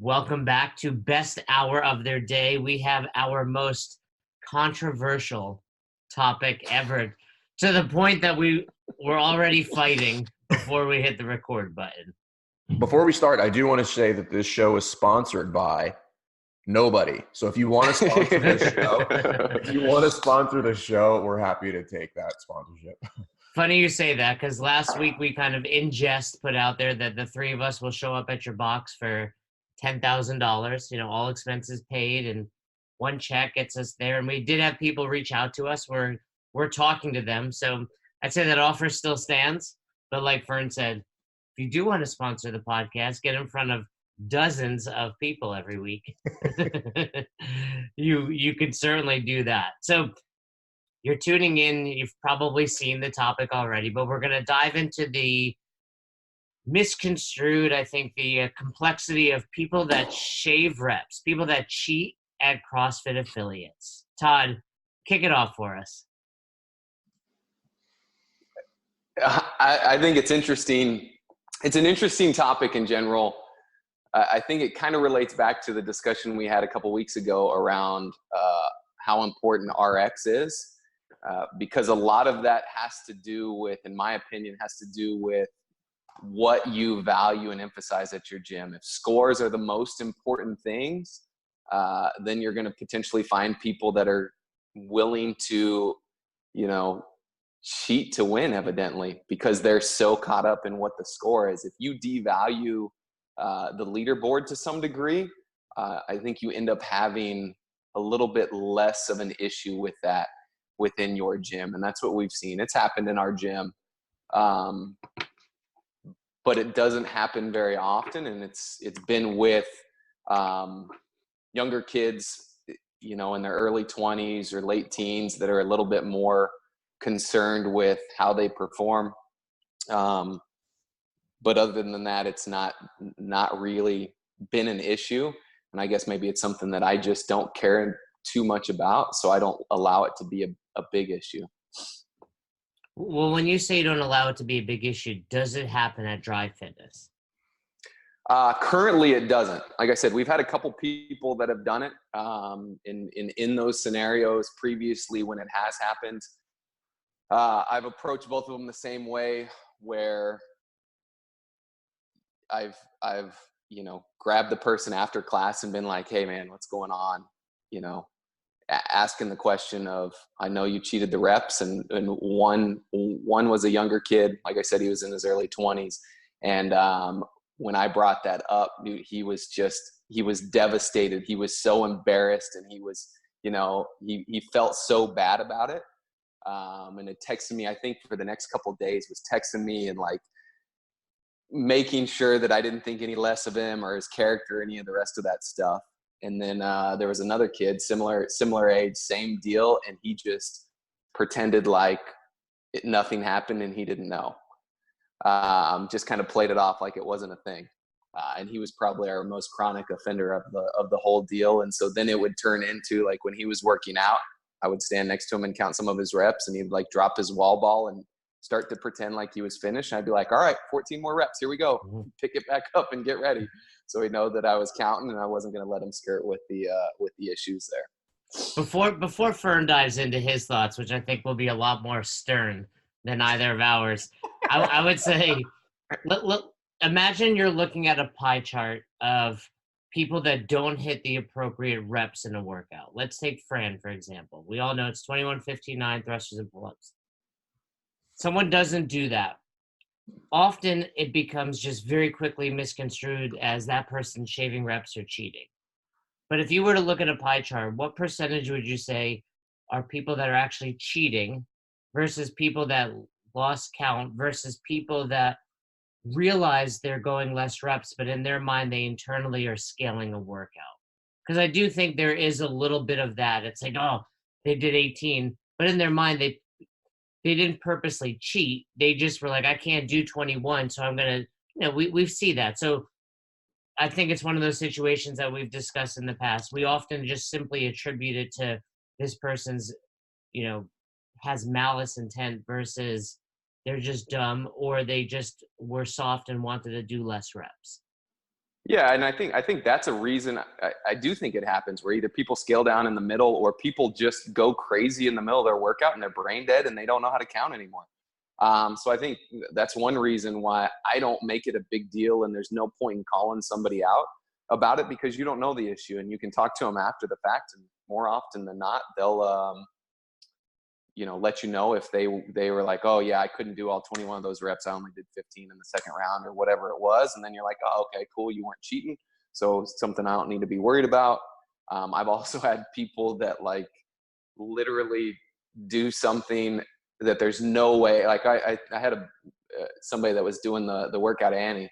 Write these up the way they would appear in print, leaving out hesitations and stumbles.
Welcome back to Best Hour of Their Day. We have our most controversial topic ever, to the point that we were already fighting before we hit the record button. Before we start, I do want to say that this show is sponsored by nobody. So if you want to sponsor the show, we're happy to take that sponsorship. Funny you say that, because last week we kind of in jest put out there that the three of us will show up at your box for $10,000, all expenses paid, and one check gets us there. And we did have people reach out to us. We're talking to them. So I'd say that offer still stands. But like Fern said, if you do want to sponsor the podcast, get in front of dozens of people every week. You could certainly do that. So you're tuning in. You've probably seen the topic already, but we're going to dive into the misconstrued, I think, the complexity of people that shave reps, people that cheat at CrossFit affiliates. Todd, kick it off for us. I think it's interesting. It's an interesting topic in general. I think it kind of relates back to the discussion we had a couple weeks ago around how important RX is, because a lot of that has to do with, in my opinion, what you value and emphasize at your gym. If scores are the most important things, then you're going to potentially find people that are willing to, cheat to win, evidently, because they're so caught up in what the score is. If you devalue the leaderboard to some degree, I think you end up having a little bit less of an issue with that within your gym. And that's what we've seen. It's happened in our gym. But it doesn't happen very often, and it's been with younger kids, in their early 20s or late teens that are a little bit more concerned with how they perform. But other than that, it's not really been an issue, and I guess maybe it's something that I just don't care too much about, so I don't allow it to be a big issue. Well, when you say you don't allow it to be a big issue, does it happen at Drive Fitness? Currently, it doesn't. Like I said, we've had a couple people that have done it in those scenarios previously when it has happened. I've approached both of them the same way, where I've grabbed the person after class and been like, "Hey, man, what's going on?" Asking the question of, I know you cheated the reps, and one was a younger kid. Like I said, he was in his early 20s. And when I brought that up, he was devastated. He was so embarrassed, and he was, he felt so bad about it. And it texted me, I think for the next couple of days, was texting me and like making sure that I didn't think any less of him or his character, or any of the rest of that stuff. And then there was another kid, similar age, same deal, and he just pretended like nothing happened and he didn't know. Just kind of played it off like it wasn't a thing. And he was probably our most chronic offender of the whole deal. And so then it would turn into, like, when he was working out, I would stand next to him and count some of his reps, and he'd like drop his wall ball and start to pretend like he was finished. And I'd be like, "All right, 14 more reps. Here we go. Pick it back up and get ready." So he'd know that I was counting, and I wasn't going to let him skirt with the issues there. Before Fern dives into his thoughts, which I think will be a lot more stern than either of ours, I would say, imagine you're looking at a pie chart of people that don't hit the appropriate reps in a workout. Let's take Fran, for example. We all know it's 21:59 thrusters and pull-ups. Someone doesn't do that. Often it becomes just very quickly misconstrued as that person shaving reps or cheating. But if you were to look at a pie chart, what percentage would you say are people that are actually cheating versus people that lost count versus people that realize they're going less reps, but in their mind they internally are scaling a workout? Because I do think there is a little bit of that. It's like, oh, they did 18, but in their mind they didn't purposely cheat. They just were like, I can't do 21, so I'm going to, we see that. So I think it's one of those situations that we've discussed in the past. We often just simply attribute it to this person's, has malice intent versus they're just dumb, or they just were soft and wanted to do less reps. Yeah, and I think that's a reason I do think it happens where either people scale down in the middle or people just go crazy in the middle of their workout and they're brain dead and they don't know how to count anymore. So I think that's one reason why I don't make it a big deal, and there's no point in calling somebody out about it, because you don't know the issue and you can talk to them after the fact, and more often than not, they'll let you know if they were like, oh yeah, I couldn't do all 21 of those reps. I only did 15 in the second round or whatever it was. And then you're like, oh, okay, cool. You weren't cheating. So something I don't need to be worried about. I've also had people that like literally do something that there's no way. Like I had somebody that was doing the workout at Annie,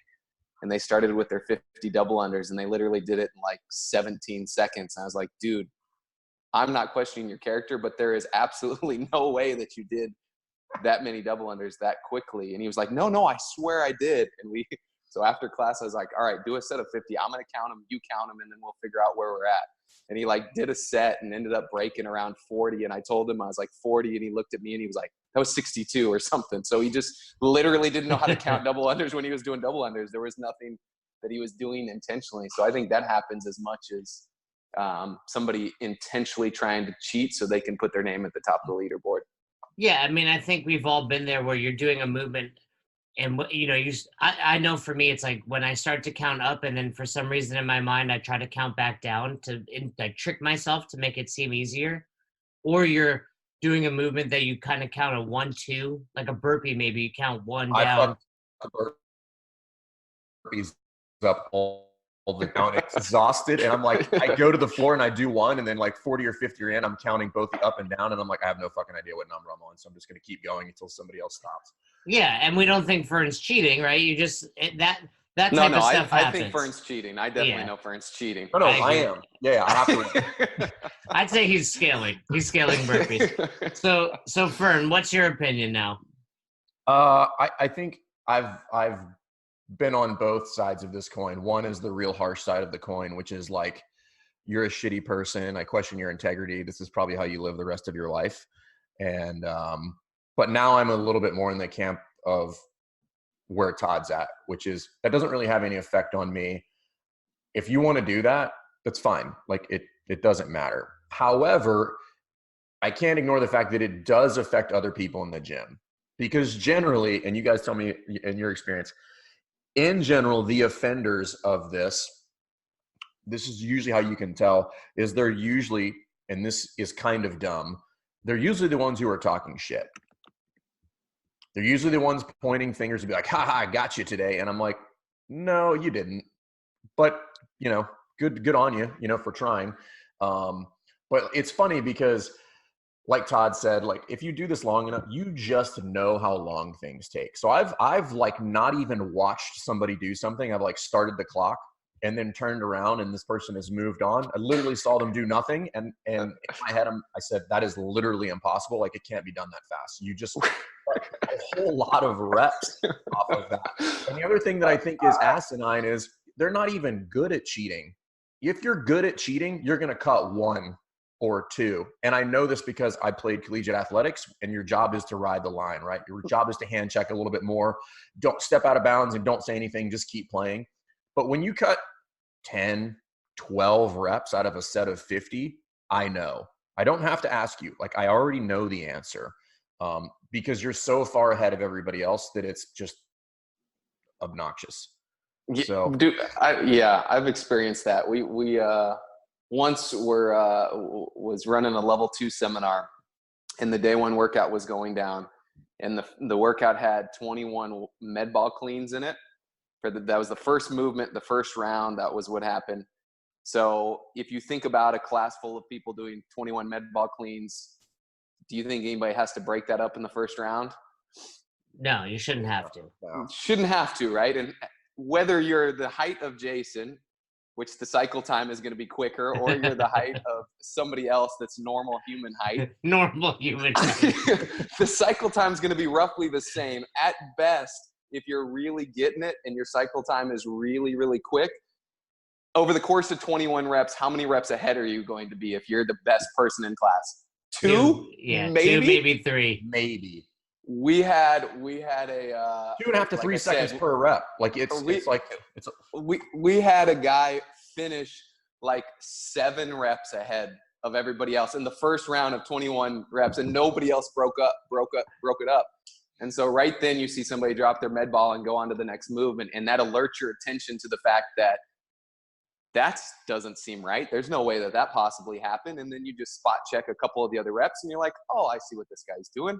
and they started with their 50 double unders and they literally did it in like 17 seconds. And I was like, dude, I'm not questioning your character, but there is absolutely no way that you did that many double unders that quickly. And he was like, no, I swear I did. And so after class, I was like, all right, do a set of 50. I'm going to count them. You count them. And then we'll figure out where we're at. And he like did a set and ended up breaking around 40. And I told him I was like 40, and he looked at me and he was like, that was 62 or something. So he just literally didn't know how to count double unders when he was doing double unders. There was nothing that he was doing intentionally. So I think that happens as much as somebody intentionally trying to cheat so they can put their name at the top of the leaderboard. Yeah, I mean, I think we've all been there where you're doing a movement, and I know for me, it's like when I start to count up, and then for some reason in my mind I try to count back down to like trick myself to make it seem easier. Or you're doing a movement that you kind of count a 1, 2, like a burpee. Maybe you count one down. I fuck burpees up all the count. It's exhausted, and I'm like, I go to the floor and I do one, and then like 40 or 50 are in, I'm counting both the up and down, and I'm like, I have no fucking idea what number I'm on, so I'm just gonna keep going until somebody else stops. Yeah, and we don't think Fern's cheating, right? You just that type No, of stuff happens. I think Fern's cheating. I definitely know Fern's cheating. No, I am. Yeah, I have to. I'd say he's scaling. He's scaling burpees. So Fern, what's your opinion now? I think I've been on both sides of this coin. One is the real harsh side of the coin, which is like, you're a shitty person. I question your integrity. This is probably how you live the rest of your life. And but now I'm a little bit more in the camp of where Todd's at, which is that doesn't really have any effect on me. If you want to do that, that's fine. Like it doesn't matter. However, I can't ignore the fact that it does affect other people in the gym, because generally, and you guys tell me in your experience, in general, the offenders of this is usually how you can tell, is they're usually, and this is kind of dumb, they're usually the ones who are talking shit. They're usually the ones pointing fingers to be like, ha, I got you today. And I'm like, no, you didn't. But, good on you, for trying. But it's funny because, like Todd said, like if you do this long enough, you just know how long things take. So I've like not even watched somebody do something. I've like started the clock and then turned around and this person has moved on. I literally saw them do nothing. And in my head, I said, that is literally impossible. Like it can't be done that fast. You just like a whole lot of reps off of that. And the other thing that I think is asinine is they're not even good at cheating. If you're good at cheating, you're going to cut 1 or 2. And I know this because I played collegiate athletics, and your job is to ride the line, right? Your job is to hand check a little bit more. Don't step out of bounds and don't say anything. Just keep playing. But when you cut 10, 12 reps out of a set of 50, I know. I don't have to ask you. Like I already know the answer because you're so far ahead of everybody else that it's just obnoxious. So, dude, I've experienced that. We once was running a level 2 seminar, and the day 1 workout was going down, and the workout had 21 med ball cleans in it. That was the first movement, the first round. That was what happened. So if you think about a class full of people doing 21 med ball cleans, do you think anybody has to break that up in the first round? No, you shouldn't have to. no. Shouldn't have to, right? And whether you're the height of Jason, which the cycle time is going to be quicker, or you're the height of somebody else that's normal human height. Normal human height. The cycle time is going to be roughly the same. At best, if you're really getting it and your cycle time is really, really quick, over the course of 21 reps, how many reps ahead are you going to be if you're the best person in class? 2? Yeah, maybe? 2, maybe 3. Maybe. we had a 2.5 to like 3 I seconds said, per rep. Like we had a guy finish like 7 reps ahead of everybody else in the first round of 21 reps, and nobody else broke it up. And so right then you see somebody drop their med ball and go on to the next movement, and that alerts your attention to the fact that doesn't seem right. There's no way that possibly happened. And then you just spot check a couple of the other reps, and you're like, oh, I see what this guy's doing.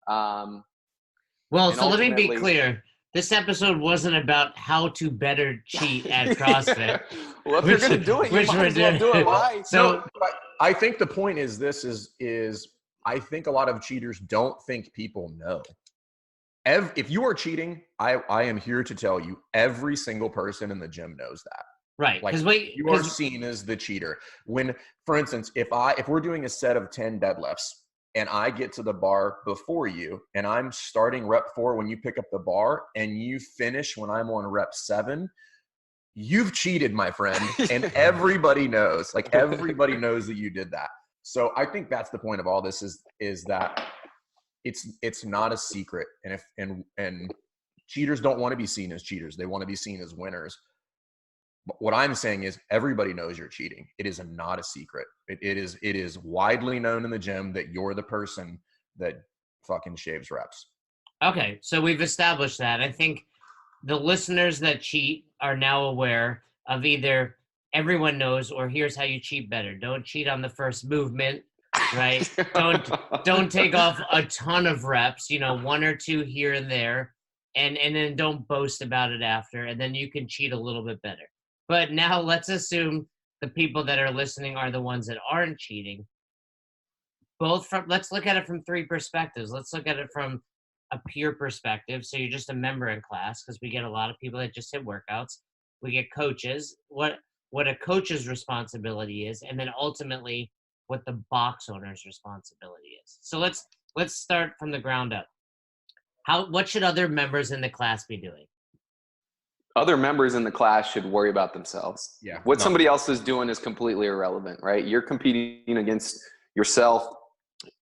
Well, so let me be clear. This episode wasn't about how to better cheat at CrossFit. Well, if you're going to do it, you might as well do it right. So I think the point is I think a lot of cheaters don't think people know. If you are cheating, I am here to tell you, every single person in the gym knows that. Right. Like, you are seen as the cheater. When, for instance, if we're doing a set of 10 deadlifts and I get to the bar before you and I'm starting rep 4 when you pick up the bar and you finish when I'm on rep 7, you've cheated, my friend. And everybody knows, like everybody knows that you did that. So I think that's the point of all this is that it's not a secret. And cheaters don't want to be seen as cheaters. They want to be seen as winners. But what I'm saying is everybody knows you're cheating. It is not a secret. It is widely known in the gym that you're the person that fucking shaves reps. Okay, so we've established that. I think the listeners that cheat are now aware of either everyone knows or here's how you cheat better. Don't cheat on the first movement, right? Don't take off a ton of reps, 1 or 2 here and there, and then don't boast about it after, and then you can cheat a little bit better. But now let's assume the people that are listening are the ones that aren't cheating. Let's look at it from 3 perspectives. Let's look at it from a peer perspective. So you're just a member in class, because we get a lot of people that just hit workouts. We get coaches, what a coach's responsibility is, and then ultimately what the box owner's responsibility is. So let's start from the ground up. What should other members in the class be doing? Other members in the class should worry about themselves. Yeah. What somebody else is doing is completely irrelevant, right? You're competing against yourself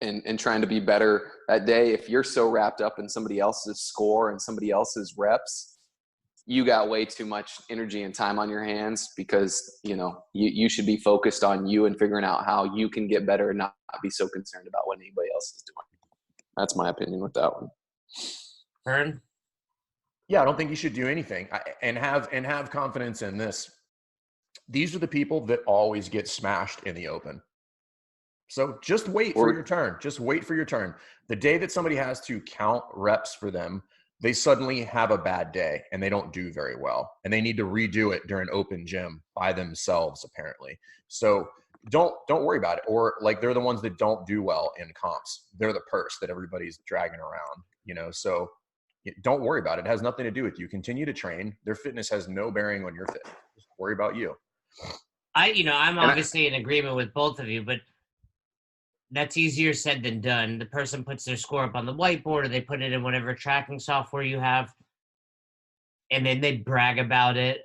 and trying to be better that day. If you're so wrapped up in somebody else's score and somebody else's reps, you got way too much energy and time on your hands, because, you should be focused on you and figuring out how you can get better and not be so concerned about what anybody else is doing. That's my opinion with that one. Vern? Yeah, I don't think you should do anything, and have confidence in this. These are the people that always get smashed in the open. So just wait for your turn. Just wait for your turn. The day that somebody has to count reps for them, they suddenly have a bad day and they don't do very well, and they need to redo it during open gym by themselves, apparently. So don't worry about it. Or like, they're the ones that don't do well in comps. They're the purse that everybody's dragging around, so don't worry about it. It has nothing to do with you. Continue to train. Their fitness has no bearing on your fitness. Just worry about you. I'm obviously in agreement with both of you, but that's easier said than done. The person puts their score up on the whiteboard, or they put it in whatever tracking software you have, and then they brag about it.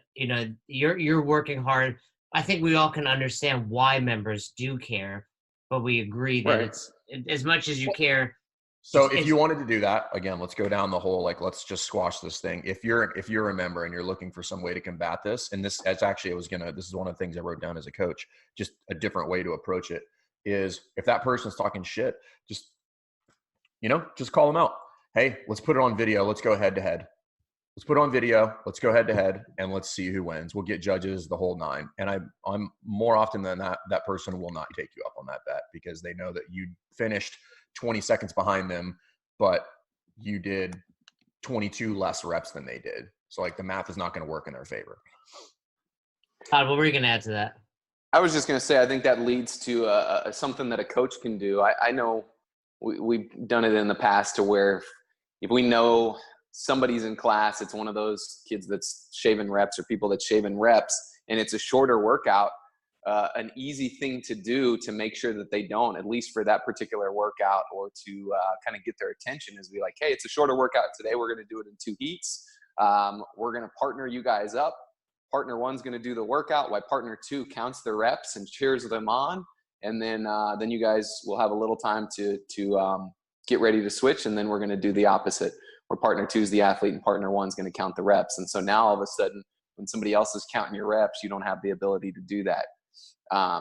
You're working hard. I think we all can understand why members do care, but we agree that it's as much as you care. So if you wanted to do that, again, let's go down the whole, like, let's just squash this thing. If you're a member and you're looking for some way to combat this, and this is one of the things I wrote down as a coach, just a different way to approach it, is if that person's talking shit, just call them out. Hey, let's put it on video. Let's go head to head. Let's put it on video. Let's go head to head, and let's see who wins. We'll get judges, the whole 9. And I'm more often than not, that person will not take you up on that bet, because they know that you finished 20 seconds behind them, but you did 22 less reps than they did. So like, the math is not going to work in their favor. Todd, what were you going to add to that? I was just going to say, I think that leads to something that a coach can do. I know we've done it in the past, to where if we know somebody's in class, it's one of those kids that's shaving reps or people that's shaving reps, and it's a shorter workout, an easy thing to do to make sure that they don't, at least for that particular workout, or to kind of get their attention, is be like, hey, it's a shorter workout today. We're going to do it in 2 heats. We're going to partner you guys up. Partner 1's going to do the workout, while partner 2 counts the reps and cheers them on. And then you guys will have a little time to get ready to switch, and then we're going to do the opposite, where partner 2 is the athlete and partner 1 is going to count the reps. And so now all of a sudden, when somebody else is counting your reps, you don't have the ability to do that.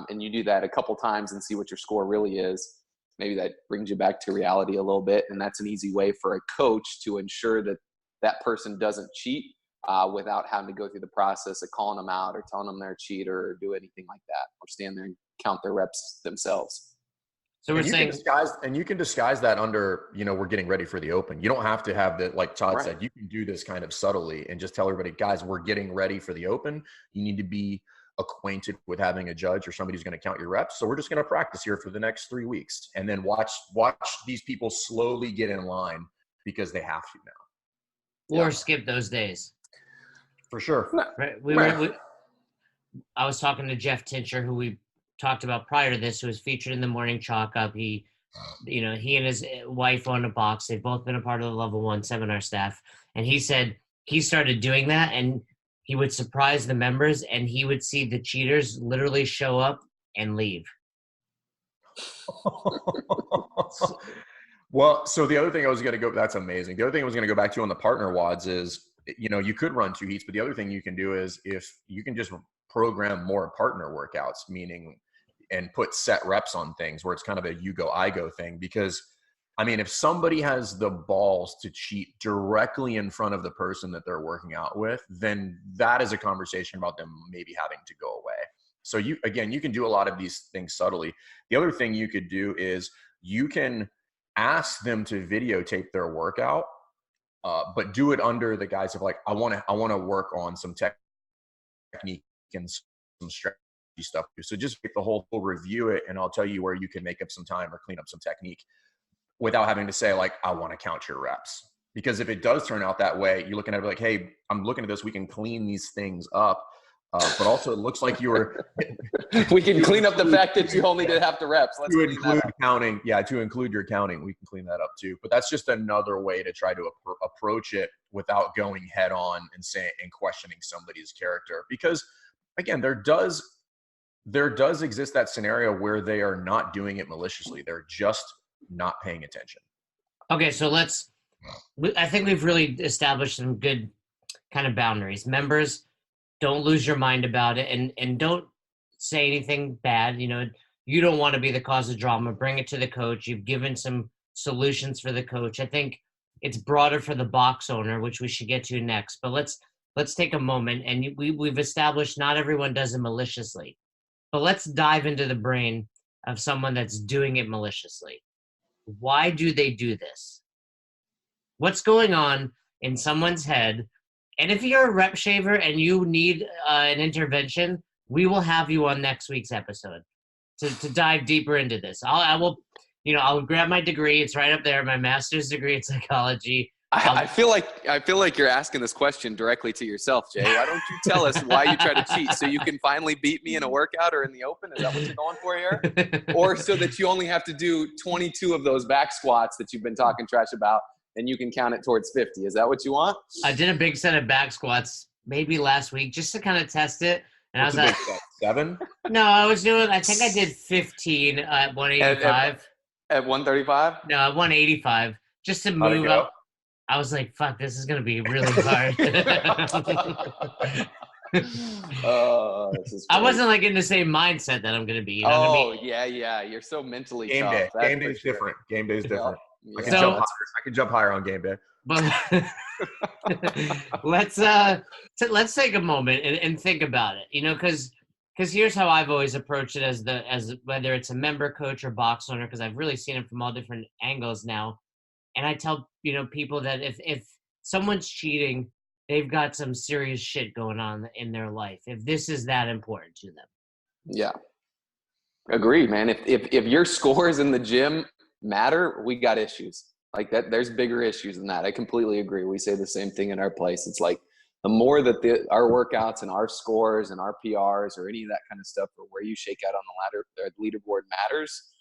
And you do that a couple times and see what your score really is. Maybe that brings you back to reality a little bit. And that's an easy way for a coach to ensure that that person doesn't cheat without having to go through the process of calling them out or telling them they're a cheater or do anything like that, or stand there and count their reps themselves. So we're saying, you can disguise that under, we're getting ready for the Open. You don't have to have that, like Todd said, you can do this kind of subtly and just tell everybody, guys, we're getting ready for the Open. You need to be acquainted with having a judge or somebody who's going to count your reps. So we're just going to practice here for the next 3 weeks, and then watch these people slowly get in line because they have to now. Or skip those days. For sure. Right. I was talking to Jeff Tincher, who we talked about prior to this, who was featured in the Morning Chalk Up. He and his wife own a box. They've both been a part of the Level 1 seminar staff. And he said he started doing that, and he would surprise the members, and he would see the cheaters literally show up and leave. Well, so the other thing I was going to go, that's amazing. The other thing I was going to go back to on the partner WODs is, you could run 2 heats, but the other thing you can do is if you can just program more partner workouts, meaning, and put set reps on things where it's kind of a you go, I go thing. Because if somebody has the balls to cheat directly in front of the person that they're working out with, then that is a conversation about them maybe having to go away. So you can do a lot of these things subtly. The other thing you could do is you can ask them to videotape their workout, but do it under the guise of like, I want to work on some technique and some strategy stuff. So just get the whole review it, and I'll tell you where you can make up some time or clean up some technique without having to say like, I want to count your reps. Because if it does turn out that way, you're looking at it like, hey, I'm looking at this, we can clean these things up. But also it looks like you were we can clean up the fact that you only did half the reps. Let's to include counting. Yeah, to include your counting, we can clean that up too. But that's just another way to try to approach it without going head on and questioning somebody's character. Because again, there does exist that scenario where they are not doing it maliciously. They're just not paying attention. Okay, so I think we've really established some good kind of boundaries. Members, don't lose your mind about it, and don't say anything bad. You don't want to be the cause of drama. Bring it to the coach. You've given some solutions for the coach. I think it's broader for the box owner, which we should get to next. But let's take a moment, and we've established not everyone does it maliciously. But let's dive into the brain of someone that's doing it maliciously. Why do they do this? What's going on in someone's head? And if you're a rep shaver and you need an intervention, we will have you on next week's episode to dive deeper into this. I'll grab my degree. It's right up there, my master's degree in psychology. I feel like you're asking this question directly to yourself, Jay. Why don't you tell us why you try to cheat, so you can finally beat me in a workout or in the Open? Is that what you're going for here? Or so that you only have to do 22 of those back squats that you've been talking trash about, and you can count it towards 50. Is that what you want? I did a big set of back squats maybe last week just to kind of test it. And What's I was at 7? No, I think I did 15 at 185. At 135? No, at 185. Just to move up. I was like, fuck, this is going to be really hard. I wasn't like in the same mindset that I'm going to be. Yeah. You're so mentally game tough. day. Game day's different. Game day's different. Yeah. I can jump higher on game day. But let's take a moment and think about it. Because here's how I've always approached it as whether it's a member, coach, or box owner, because I've really seen it from all different angles now. And I tell people that if someone's cheating, they've got some serious shit going on in their life. If this is that important to them. Yeah, agreed, man. If your scores in the gym matter, we got issues like that. There's bigger issues than that. I completely agree. We say the same thing in our place. It's like the more that our workouts and our scores and our PRs or any of that kind of stuff, or where you shake out on the leaderboard matters,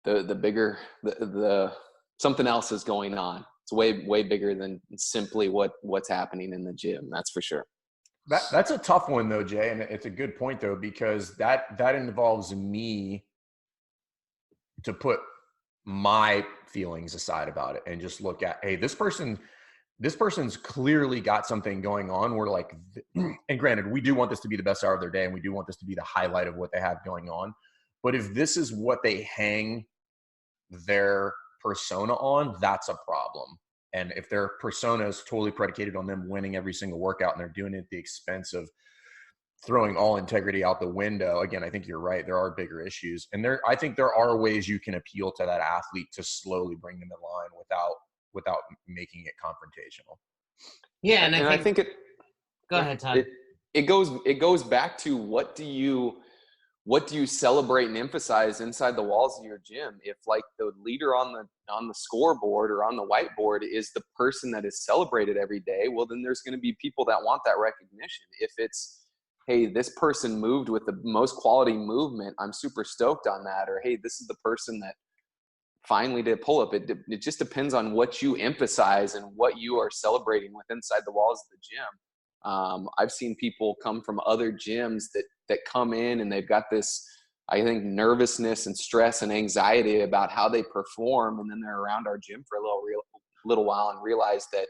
the bigger the something else is going on. It's way bigger than simply what's happening in the gym. That's for sure. That's a tough one though, Jay. And it's a good point though, because that involves me to put my feelings aside about it and just look at, hey, this person's clearly got something going on. We're like, and granted, we do want this to be the best hour of their day, and we do want this to be the highlight of what they have going on. But if this is what they hang their persona on, that's a problem. And if their persona is totally predicated on them winning every single workout and they're doing it at the expense of throwing all integrity out the window, again, I think you're right. There are bigger issues. And I think there are ways you can appeal to that athlete to slowly bring them in line without making it confrontational. Yeah, and I think it. Go ahead, Todd. It goes back to what do you celebrate and emphasize inside the walls of your gym? If like the leader on the scoreboard or on the whiteboard is the person that is celebrated every day, well, then there's going to be people that want that recognition. If it's, hey, this person moved with the most quality movement, I'm super stoked on that. Or, hey, this is the person that finally did a pull-up. It just depends on what you emphasize and what you are celebrating with inside the walls of the gym. I've seen people come from other gyms that come in and they've got this, I think, nervousness and stress and anxiety about how they perform. And then they're around our gym for a little while and realize that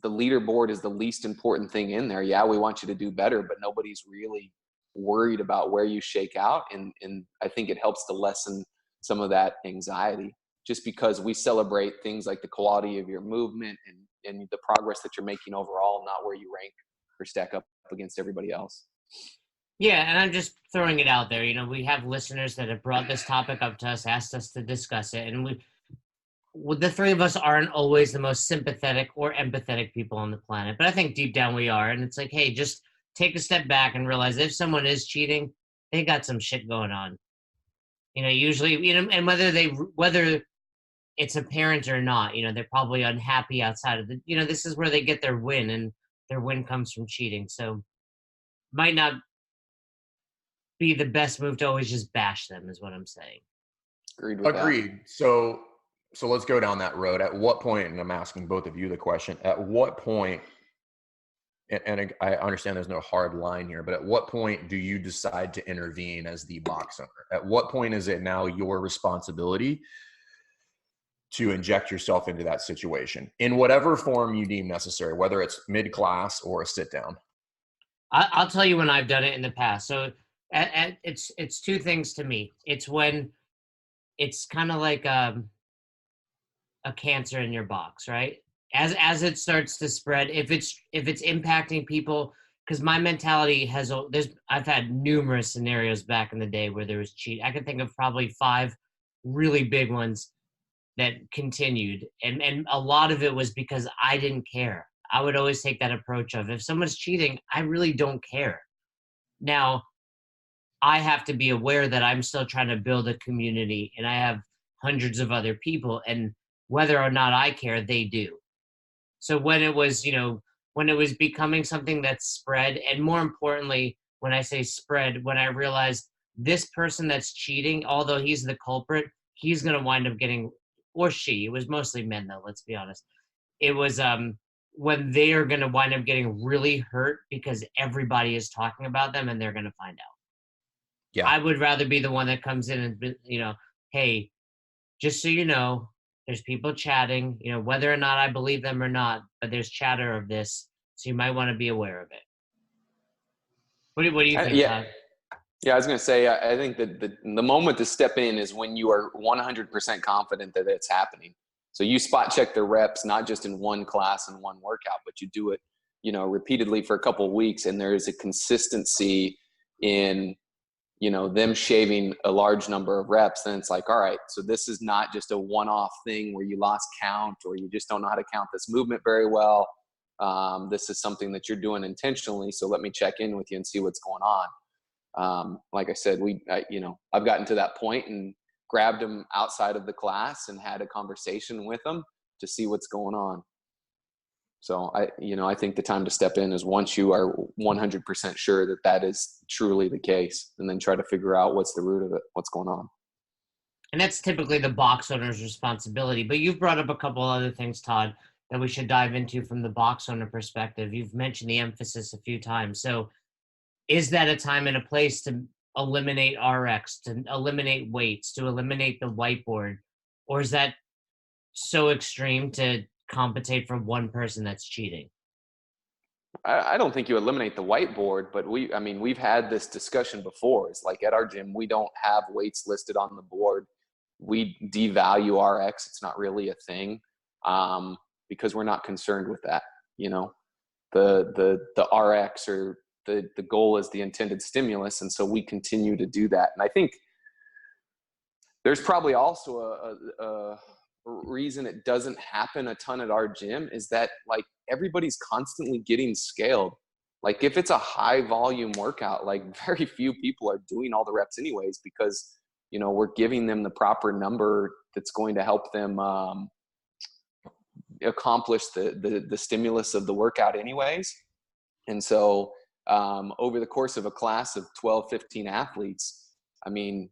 the leaderboard is the least important thing in there. Yeah, we want you to do better, but nobody's really worried about where you shake out. And I think it helps to lessen some of that anxiety, just because we celebrate things like the quality of your movement and the progress that you're making overall, not where you rank or stack up against everybody else. Yeah, and I'm just throwing it out there. You know, we have listeners that have brought this topic up to us, asked us to discuss it, and the three of us aren't always the most sympathetic or empathetic people on the planet, but I think deep down we are. And it's like, hey, just take a step back and realize if someone is cheating, they got some shit going on. You know, usually, you know, and whether it's apparent or not, you know, they're probably unhappy outside of you know, this is where they get their win, and their win comes from cheating. So might not be the best move to always just bash them, is what I'm saying. Agreed with Agreed. That. So let's go down that road. At what point, and I'm asking both of you the question, at what point, and I understand there's no hard line here, but at what point do you decide to intervene as the box owner? At what point is it now your responsibility to inject yourself into that situation in whatever form you deem necessary, whether it's mid-class or a sit-down? I'll tell you when I've done it in the past. So it's two things to me. It's when it's kind of like a cancer in your box, right? As it starts to spread, if it's impacting people, because my mentality I've had numerous scenarios back in the day where there was cheat. I can think of probably 5 really big ones that continued, and a lot of it was because I didn't care. I would always take that approach of, if someone's cheating, I really don't care. Now, I have to be aware that I'm still trying to build a community, and I have hundreds of other people, and whether or not I care, they do. So when it was, you know, when it was becoming something that spread, and more importantly, when I say spread, when I realized this person that's cheating, although he's the culprit, he's going to wind up getting, or she, it was mostly men though, let's be honest. It was when they are going to wind up getting really hurt because everybody is talking about them and they're going to find out. Yeah. I would rather be the one that comes in and, you know, hey, just so you know, there's people chatting, you know, whether or not I believe them or not, but there's chatter of this, so you might want to be aware of it. What do you think, Todd? Yeah, I was going to say, I think that the moment to step in is when you are 100% confident that it's happening. So you spot check the reps, not just in one class and one workout, but you do it, you know, repeatedly for a couple of weeks, and there is a consistency in, you know, them shaving a large number of reps. Then it's like, all right, so this is not just a one-off thing where you lost count or you just don't know how to count this movement very well. This is something that you're doing intentionally. So let me check in with you and see what's going on. Like I said, you know, I've gotten to that point and grabbed them outside of the class and had a conversation with them to see what's going on. So I think the time to step in is once you are 100% sure that that is truly the case, and then try to figure out what's the root of it, what's going on. And that's typically the box owner's responsibility. But you've brought up a couple other things, Todd, that we should dive into from the box owner perspective. You've mentioned the emphasis a few times. So is that a time and a place to eliminate RX, to eliminate weights, to eliminate the whiteboard? or is that so extreme to compensate for one person that's cheating? I don't think you eliminate the whiteboard, but we've had this discussion before. It's like at our gym, we don't have weights listed on the board. We devalue RX. It's not really a thing, because we're not concerned with that. You know, the RX, or the goal is the intended stimulus. And so we continue to do that. And I think there's probably also a reason it doesn't happen a ton at our gym is that, like, everybody's constantly getting scaled. Like, if it's a high volume workout, like, very few people are doing all the reps anyways, because, you know, we're giving them the proper number that's going to help them accomplish the stimulus of the workout anyways. And so over the course of a class of 12, 15 athletes, I mean,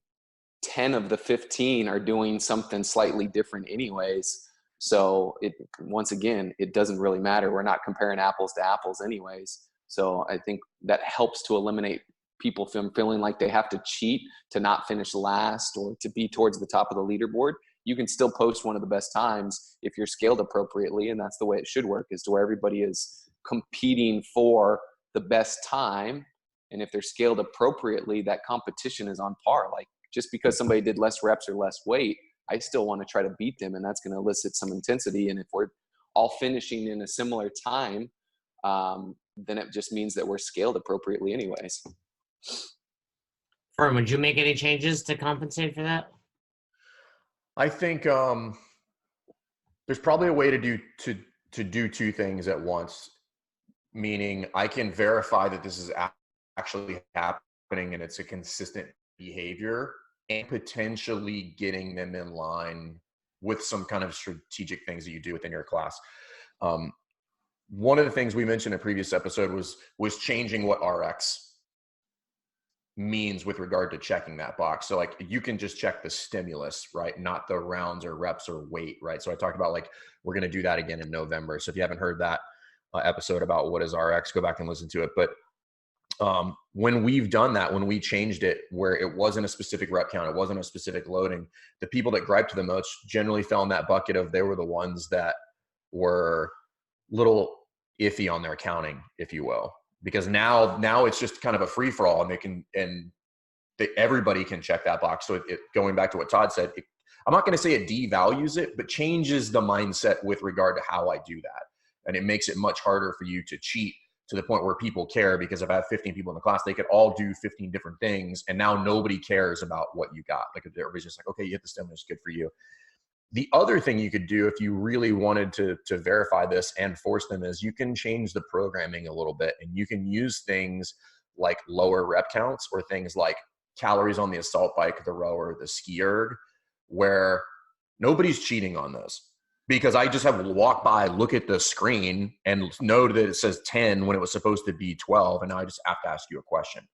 10 of the 15 are doing something slightly different anyways. So once again, it doesn't really matter. We're not comparing apples to apples anyways. So I think that helps to eliminate people from feeling like they have to cheat to not finish last or to be towards the top of the leaderboard. You can still post one of the best times if you're scaled appropriately. And that's the way it should work, is to where everybody is competing for the best time. And if they're scaled appropriately, that competition is on par. Like, just because somebody did less reps or less weight, I still want to try to beat them, and that's going to elicit some intensity. And if we're all finishing in a similar time, then it just means that we're scaled appropriately anyways. Fern, would you make any changes to compensate for that? I think there's probably a way to do two things at once. Meaning, I can verify that this is actually happening and it's a consistent behavior, and potentially getting them in line with some kind of strategic things that you do within your class. One of the things we mentioned in a previous episode was changing what RX means with regard to checking that box. So, like, you can just check the stimulus, right? Not the rounds or reps or weight, right? So I talked about, like, we're going to do that again in November. So if you haven't heard that episode about what is RX, go back and listen to it. But when we've done that, when we changed it where it wasn't a specific rep count, it wasn't a specific loading, the people that griped the most generally fell in that bucket of, they were the ones that were little iffy on their counting, if you will, because now it's just kind of a free for all, and everybody can check that box. So going back to what Todd said, I'm not going to say it devalues it, but changes the mindset with regard to how I do that. And it makes it much harder for you to cheat to the point where people care, because if I have 15 people in the class, they could all do 15 different things. And now nobody cares about what you got. Like, everybody's just like, okay, you hit the stimulus, good for you. The other thing you could do if you really wanted to verify this and force them is, you can change the programming a little bit, and you can use things like lower rep counts, or things like calories on the assault bike, the rower, the ski erg, where nobody's cheating on those. Because I just have to walk by, look at the screen, and know that it says 10 when it was supposed to be 12, and now I just have to ask you a question.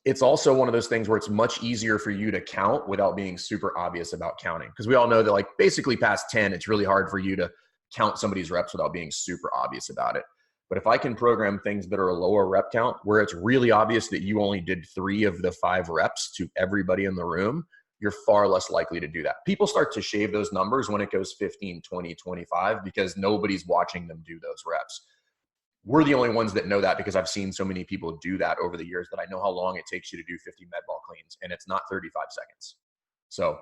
It's also one of those things where it's much easier for you to count without being super obvious about counting. Because we all know that, like, basically past 10, it's really hard for you to count somebody's reps without being super obvious about it. But if I can program things that are a lower rep count, where it's really obvious that you only did 3 of the 5 reps to everybody in the room, you're far less likely to do that. People start to shave those numbers when it goes 15, 20, 25, because nobody's watching them do those reps. We're the only ones that know that, because I've seen so many people do that over the years that I know how long it takes you to do 50 med ball cleans, and it's not 35 seconds. So,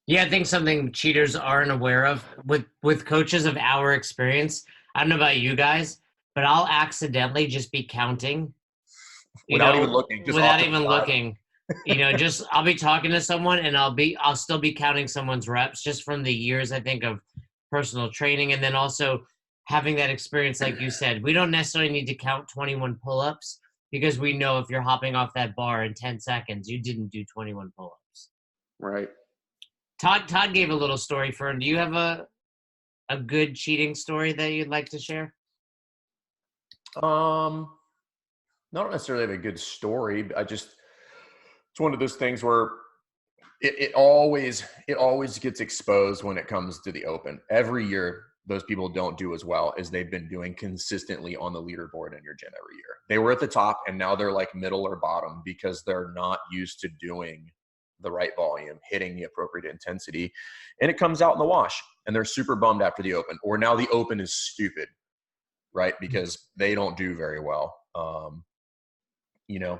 yeah, I think something cheaters aren't aware of with coaches of our experience. I don't know about you guys, but I'll accidentally just be counting without even looking, just I'll be talking to someone, and I'll still be counting someone's reps, just from the years, I think, of personal training. And then also having that experience, like you said, we don't necessarily need to count 21 pull-ups, because we know if you're hopping off that bar in 10 seconds, you didn't do 21 pull-ups. Right. Todd gave a little story. Fern, do you have a good cheating story that you'd like to share? Not necessarily have a good story, but it's one of those things where it always gets exposed when it comes to the open. Every year, those people don't do as well as they've been doing consistently on the leaderboard in your gym every year. They were at the top, and now they're like middle or bottom, because they're not used to doing the right volume, hitting the appropriate intensity, and it comes out in the wash. And they're super bummed after the open, or now the open is stupid, right? Because they don't do very well.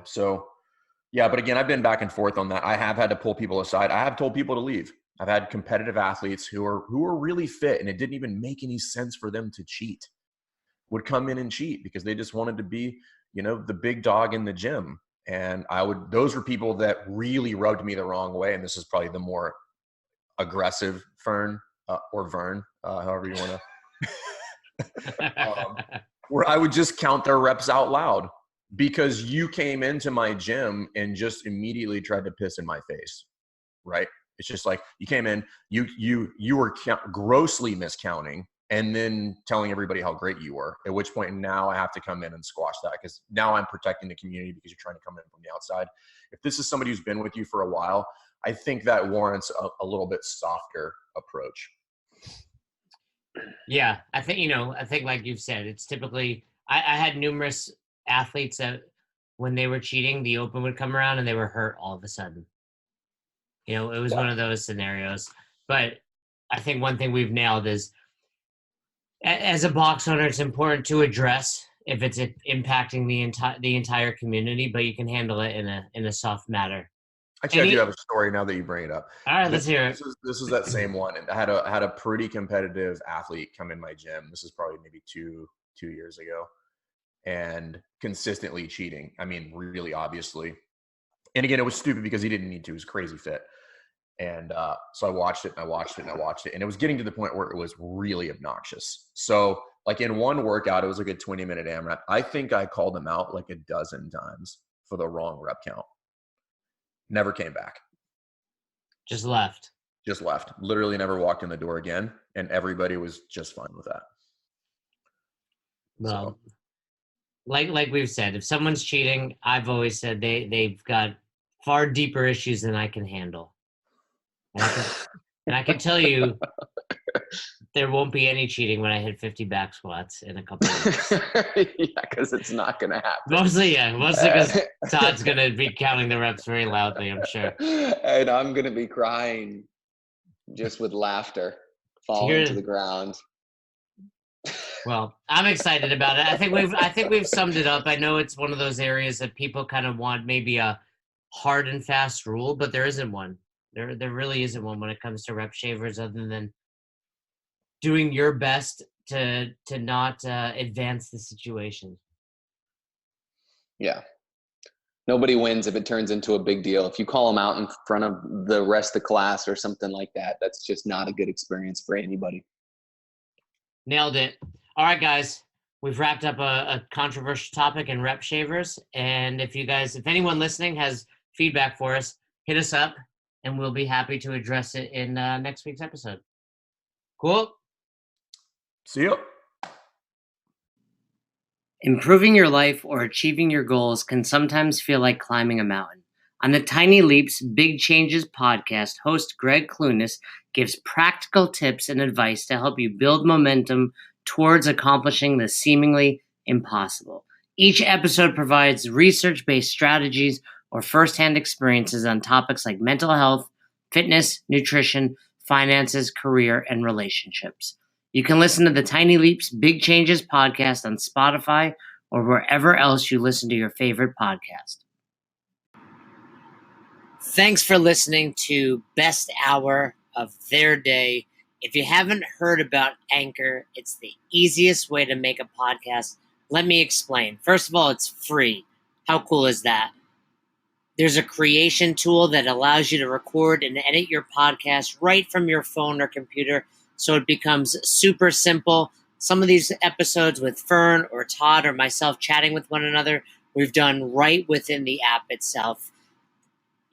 So yeah, but again, I've been back and forth on that. I have had to pull people aside. I have told people to leave. I've had competitive athletes who are really fit, and it didn't even make any sense for them to cheat, would come in and cheat because they just wanted to be, the big dog in the gym. And those were people that really rubbed me the wrong way. And this is probably the more aggressive Vern, however you want to, where I would just count their reps out loud because you came into my gym and just immediately tried to piss in my face, right? It's just like you came in, you were grossly miscounting and then telling everybody how great you were, at which point now I have to come in and squash that because now I'm protecting the community because you're trying to come in from the outside. If this is somebody who's been with you for a while, I think that warrants a little bit softer approach. Yeah, I think like you've said, it's typically, I had numerous athletes that when they were cheating, the open would come around and they were hurt all of a sudden. It was one of those scenarios. But I think one thing we've nailed is, as a box owner, it's important to address if it's impacting the entire community, but you can handle it in a soft manner. Actually, I do have a story now that you bring it up. All right, let's hear it. This is that same one. And I had a pretty competitive athlete come in my gym. This is probably maybe two years ago, and consistently cheating. I mean, really obviously. And again, it was stupid because he didn't need to. He was crazy fit. And so I watched it and I watched it and I watched it. And it was getting to the point where it was really obnoxious. So like in one workout, it was like a 20-minute AMRAP. I think I called him out like a dozen times for the wrong rep count. Never came back. Just left. Literally never walked in the door again. And everybody was just fine with that. Well, like we've said, if someone's cheating, I've always said they've got far deeper issues than I can handle. And I can tell you there won't be any cheating when I hit 50 back squats in a couple of weeks. Yeah, because it's not going to happen. Mostly because Todd's going to be counting the reps very loudly, I'm sure. And I'm going to be crying just with laughter, falling to the ground. Well, I'm excited about it. I think we've summed it up. I know it's one of those areas that people kind of want maybe a hard and fast rule, but there isn't one. There really isn't one when it comes to rep shavers, other than doing your best to not advance the situation. Yeah. Nobody wins if it turns into a big deal. If you call them out in front of the rest of the class or something like that, that's just not a good experience for anybody. Nailed it. All right, guys. We've wrapped up a controversial topic in rep shavers. And if anyone listening has feedback for us, hit us up and we'll be happy to address it in next week's episode. Cool. See you. Improving your life or achieving your goals can sometimes feel like climbing a mountain. On the Tiny Leaps, Big Changes podcast, host Greg Clunas gives practical tips and advice to help you build momentum towards accomplishing the seemingly impossible. Each episode provides research-based strategies or firsthand experiences on topics like mental health, fitness, nutrition, finances, career, and relationships. You can listen to the Tiny Leaps Big Changes podcast on Spotify or wherever else you listen to your favorite podcast. Thanks for listening to Best Hour of Their Day. If you haven't heard about Anchor, it's the easiest way to make a podcast. Let me explain. First of all, it's free. How cool is that? There's a creation tool that allows you to record and edit your podcast right from your phone or computer, so it becomes super simple. Some of these episodes with Fern or Todd or myself chatting with one another, we've done right within the app itself.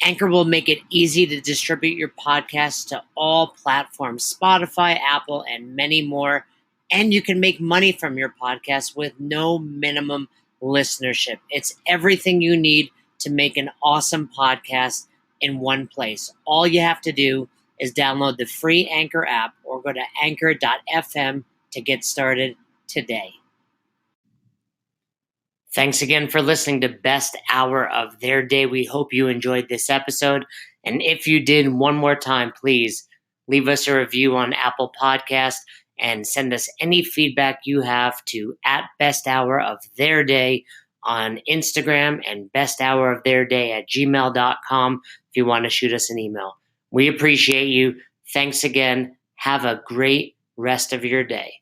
Anchor will make it easy to distribute your podcast to all platforms, Spotify, Apple, and many more. And you can make money from your podcast with no minimum listenership. It's everything you need to make an awesome podcast in one place. All you have to do is download the free Anchor app or go to anchor.fm to get started today. Thanks again for listening to Best Hour of Their Day. We hope you enjoyed this episode. And if you did, one more time, please leave us a review on Apple Podcast and send us any feedback you have to @besthouroftheirday on Instagram and besthouroftheirday@gmail.com if you want to shoot us an email. We appreciate you. Thanks again. Have a great rest of your day.